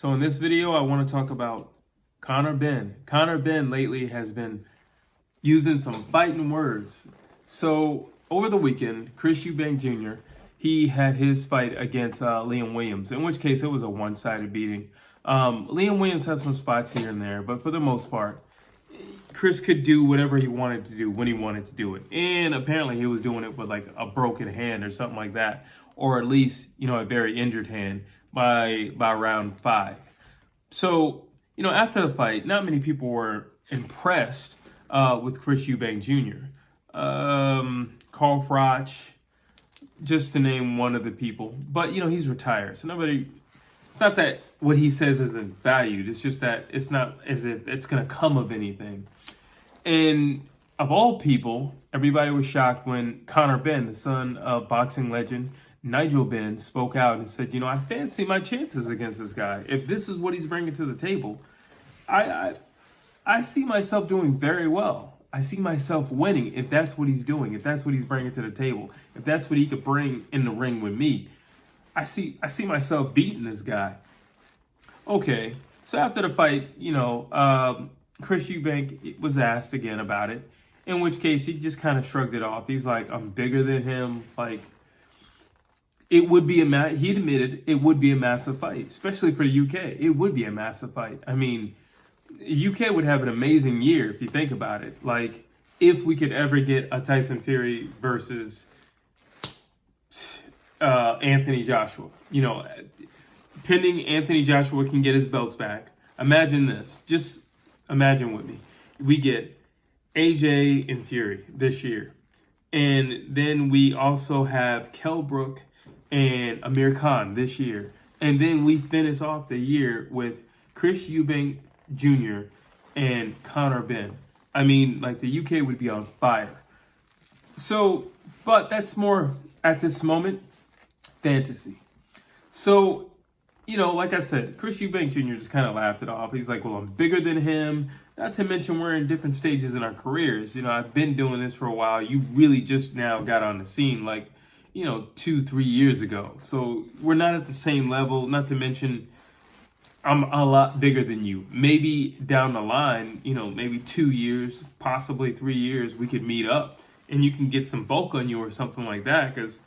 So in this video, I want to talk about Conor Benn. Conor Benn lately has been using some fighting words. So over the weekend, Chris Eubank Jr., he had his fight against Liam Williams, in which case it was a one-sided beating. Liam Williams had some spots here and there, but for the most part, Chris could do whatever he wanted to do when he wanted to do it. And apparently he was doing it with like a broken hand or something like that, or at least, a very injured hand by round 5. So, after the fight, not many people were impressed with Chris Eubank Jr. Carl Froch, just to name one of the people. But, he's retired. So it's not that what he says isn't valued. It's just that it's not as if it's going to come of anything. And of all people, everybody was shocked when Conor Benn, the son of boxing legend Nigel Benn, spoke out and said, I fancy my chances against this guy. If this is what he's bringing to the table, I see myself doing very well. I see myself winning if that's what he's doing, if that's what he's bringing to the table, if that's what he could bring in the ring with me. I see myself beating this guy. Okay, so after the fight, Chris Eubank was asked again about it, in which case he just kind of shrugged it off. He's like, I'm bigger than him. Like, it would be he admitted it would be a massive fight, especially for the UK. It would be a massive fight. I mean, the UK would have an amazing year if you think about it. Like, if we could ever get a Tyson Fury versus Anthony Joshua, pending Anthony Joshua can get his belts back. Imagine this. Just imagine with me. We get AJ and Fury this year. And then we also have Kell Brook and Amir Khan this year. And then we finish off the year with Chris Eubank Jr. and Conor Benn. I mean, like, the UK would be on fire. So, but that's more, at this moment, fantasy. So, like I said, Chris Eubank Jr. just kind of laughed it off. He's like, well, I'm bigger than him. Not to mention we're in different stages in our careers. I've been doing this for a while. You really just now got on the scene, like, 2-3 years ago. So we're not at the same level. Not to mention I'm a lot bigger than you. Maybe down the line, maybe 2 years, possibly 3 years, we could meet up and you can get some bulk on you or something like that. Because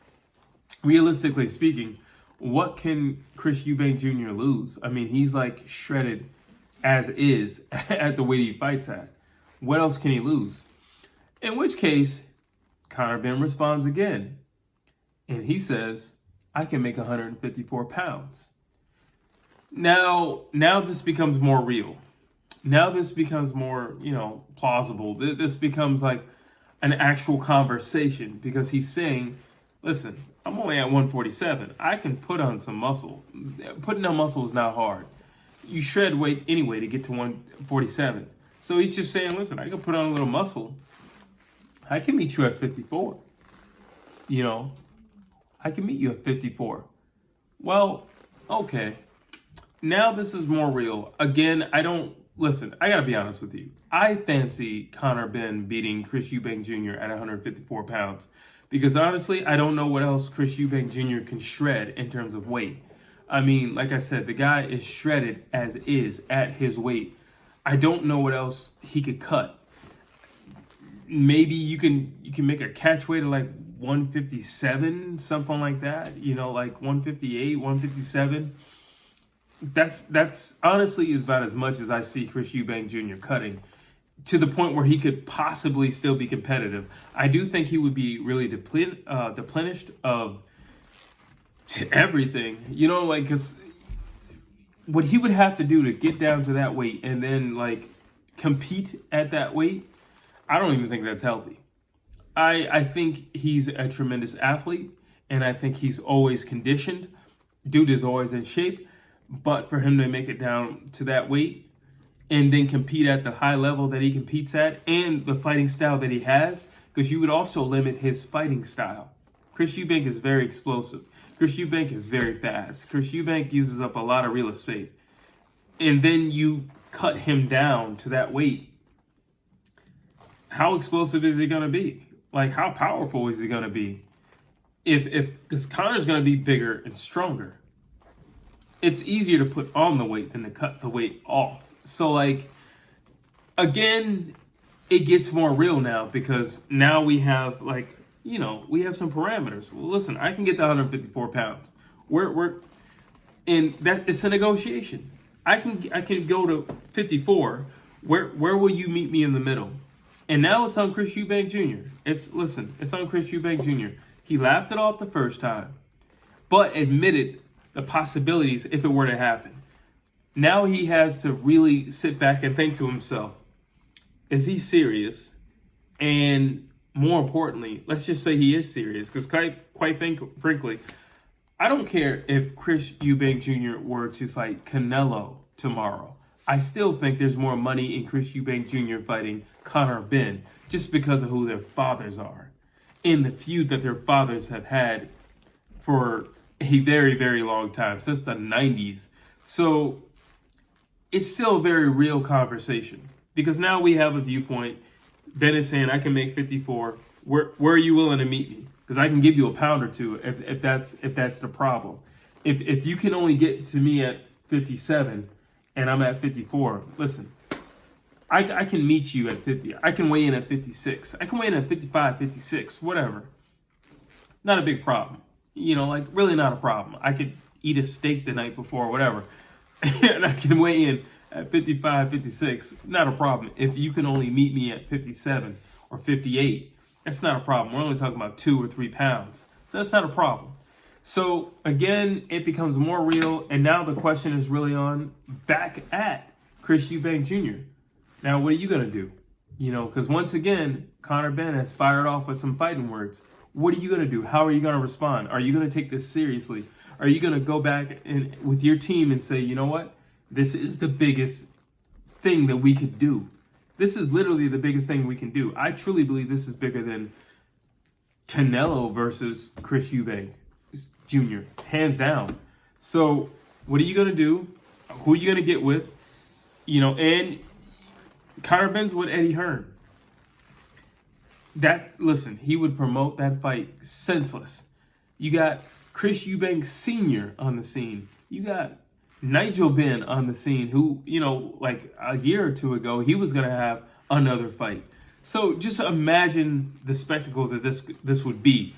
realistically speaking, what can Chris Eubank Jr. lose? I mean, he's like shredded as is at the weight he fights at. What else can he lose? In which case, Conor Benn responds again. And he says, I can make 154 pounds. Now this becomes more real. Now this becomes more, plausible. This becomes like an actual conversation because he's saying, listen, I'm only at 147. I can put on some muscle. Putting on muscle is not hard. You shred weight anyway to get to 147. So he's just saying, listen, I can put on a little muscle. I can meet you at 54. I can meet you at 54. Well, okay. Now this is more real. Again, I gotta be honest with you. I fancy Conor Benn beating Chris Eubank Jr. at 154 pounds. Because honestly, I don't know what else Chris Eubank Jr. can shred in terms of weight. I mean, like I said, the guy is shredded as is at his weight. I don't know what else he could cut. Maybe you can make a catch weight of like 157, something like that. Like 158, 157. That's honestly is about as much as I see Chris Eubank Jr. cutting, to the point where he could possibly still be competitive. I do think he would be really deplenished of everything. Because what he would have to do to get down to that weight and then like compete at that weight, I don't even think that's healthy. I think he's a tremendous athlete, and I think he's always conditioned. Dude is always in shape. But for him to make it down to that weight and then compete at the high level that he competes at and the fighting style that he has, because you would also limit his fighting style. Chris Eubank is very explosive. Chris Eubank is very fast. Chris Eubank uses up a lot of real estate. And then you cut him down to that weight. How explosive is he going to be? Like, how powerful is he going to be? Because Conor's going to be bigger and stronger. it's easier to put on the weight than to cut the weight off. So like, again, it gets more real now because now we have like, we have some parameters. Well, listen, I can get to 154 pounds. And that it's a negotiation. I can go to 54. Where will you meet me in the middle? And now it's on Chris Eubank Jr. It's on Chris Eubank Jr. He laughed it off the first time, but admitted the possibilities if it were to happen. Now he has to really sit back and think to himself, is he serious? And more importantly, let's just say he is serious, because quite frankly, I don't care if Chris Eubank Jr. were to fight Canelo tomorrow. I still think there's more money in Chris Eubank Jr. fighting Conor Benn just because of who their fathers are and the feud that their fathers have had for a very, very long time, since the 90s. So it's still a very real conversation because now we have a viewpoint. Ben is saying, I can make 54. Where are you willing to meet me? Because I can give you a pound or two if that's the problem. If you can only get to me at 57 and I'm at 54, listen, I can meet you at 50. I can weigh in at 56. I can weigh in at 55, 56, whatever. Not a big problem. Really not a problem. I could eat a steak the night before, whatever. And I can weigh in at 55, 56. Not a problem. If you can only meet me at 57 or 58, that's not a problem. We're only talking about 2 or 3 pounds. So that's not a problem. So again, it becomes more real. And now the question is really on back at Chris Eubank Jr. Now, what are you going to do? Because once again, Conor Benn has fired off with some fighting words. What are you going to do? How are you going to respond? Are you going to take this seriously? Are you going to go back with your team and say, you know what? This is the biggest thing that we could do. This is literally the biggest thing we can do. I truly believe this is bigger than Canelo versus Chris Eubank Jr. Hands down. So what are you going to do? Who are you going to get with? And Conor Benn's with Eddie Hearn. Listen, he would promote that fight senseless. You got Chris Eubank Sr. on the scene. You got Nigel Benn on the scene, who, like a year or two ago, he was going to have another fight. So just imagine the spectacle that this would be.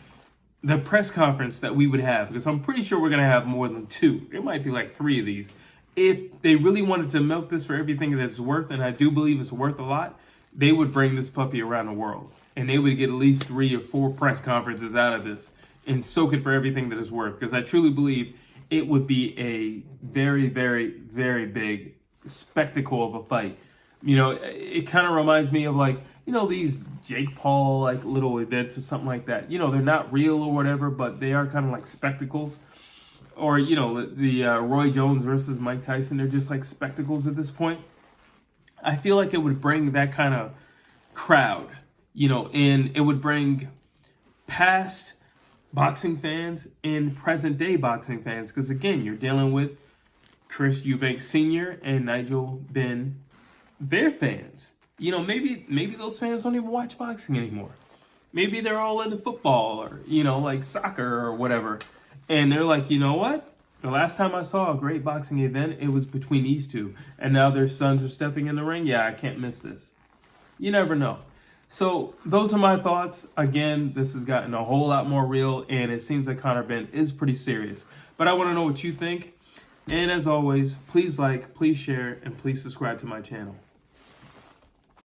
The press conference that we would have, because I'm pretty sure we're going to have more than 2. It might be like 3 of these. If they really wanted to milk this for everything that it's worth, and I do believe it's worth a lot, they would bring this puppy around the world. And they would get at least 3 or 4 press conferences out of this and soak it for everything that it's worth. Because I truly believe it would be a very, very, very big spectacle of a fight. It kind of reminds me of these Jake Paul little events or something like that. They're not real or whatever, but they are kind of like spectacles. Or, the Roy Jones versus Mike Tyson, they're just like spectacles at this point. I feel like it would bring that kind of crowd, and it would bring past boxing fans and present day boxing fans. Because again, you're dealing with Chris Eubank Sr. and Nigel Benn, their fans. Maybe those fans don't even watch boxing anymore. Maybe they're all into football or, like soccer or whatever. And they're like, you know what? The last time I saw a great boxing event, it was between these two. And now their sons are stepping in the ring. Yeah, I can't miss this. You never know. So those are my thoughts. Again, this has gotten a whole lot more real, and it seems like Conor Benn is pretty serious. But I want to know what you think. And as always, please like, please share, and please subscribe to my channel.